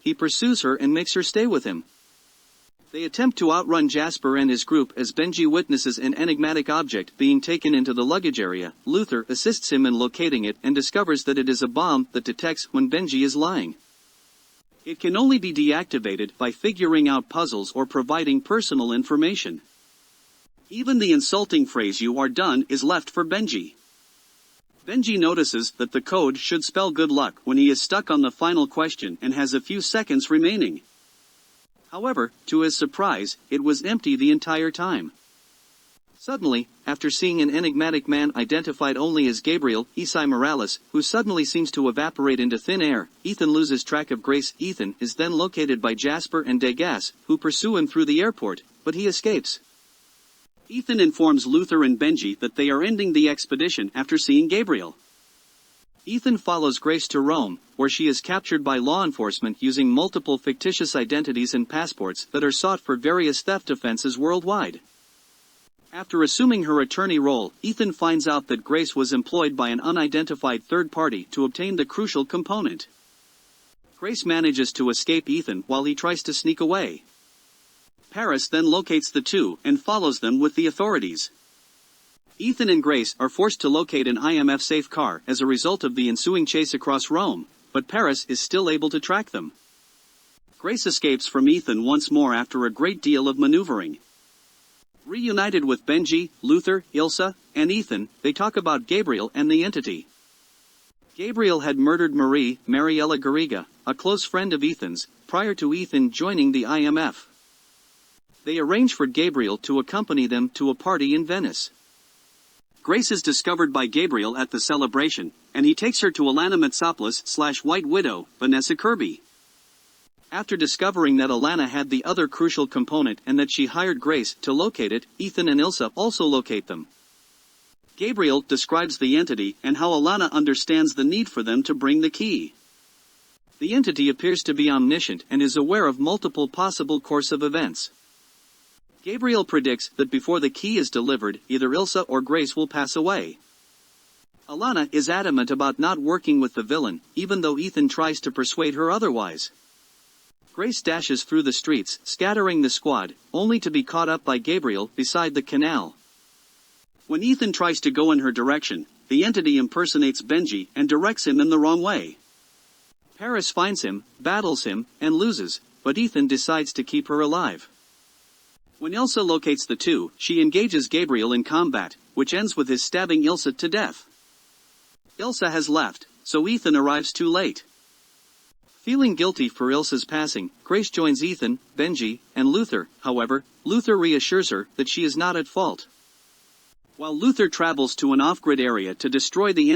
he pursues her and makes her stay with him. They attempt to outrun Jasper and his group as Benji witnesses an enigmatic object being taken into the luggage area. Luther assists him in locating it and discovers that it is a bomb that detects when Benji is lying. It can only be deactivated by figuring out puzzles or providing personal information. Even the insulting phrase "you are done" is left for Benji. Benji notices that the code should spell good luck when he is stuck on the final question and has a few seconds remaining. However, to his surprise, it was empty the entire time. Suddenly, after seeing an enigmatic man identified only as Gabriel Isai Morales, who suddenly seems to evaporate into thin air, Ethan loses track of Grace. Ethan is then located by Jasper and Degas, who pursue him through the airport, but he escapes. Ethan informs Luther and Benji that they are ending the expedition after seeing Gabriel. Ethan follows Grace to Rome, where she is captured by law enforcement using multiple fictitious identities and passports that are sought for various theft offenses worldwide. After assuming her attorney role, Ethan finds out that Grace was employed by an unidentified third party to obtain the crucial component. Grace manages to escape Ethan while he tries to sneak away. Paris then locates the two and follows them with the authorities. Ethan and Grace are forced to locate an IMF-safe car as a result of the ensuing chase across Rome, but Paris is still able to track them. Grace escapes from Ethan once more after a great deal of maneuvering. Reunited with Benji, Luther, Ilsa, and Ethan, they talk about Gabriel and the entity. Gabriel had murdered Mariella Garriga, a close friend of Ethan's, prior to Ethan joining the IMF. They arrange for Gabriel to accompany them to a party in Venice. Grace is discovered by Gabriel at the celebration, and he takes her to Alana Mitsopoulos/White Widow, Vanessa Kirby. After discovering that Alana had the other crucial component and that she hired Grace to locate it, Ethan and Ilsa also locate them. Gabriel describes the entity and how Alana understands the need for them to bring the key. The entity appears to be omniscient and is aware of multiple possible course of events. Gabriel predicts that before the key is delivered, either Ilsa or Grace will pass away. Alana is adamant about not working with the villain, even though Ethan tries to persuade her otherwise. Grace dashes through the streets, scattering the squad, only to be caught up by Gabriel beside the canal. When Ethan tries to go in her direction, the entity impersonates Benji and directs him in the wrong way. Paris finds him, battles him, and loses, but Ethan decides to keep her alive. When Ilsa locates the two, she engages Gabriel in combat, which ends with his stabbing Ilsa to death. Ilsa has left, so Ethan arrives too late. Feeling guilty for Ilsa's passing, Grace joins Ethan, Benji, and Luther. However, Luther reassures her that she is not at fault. While Luther travels to an off-grid area to destroy the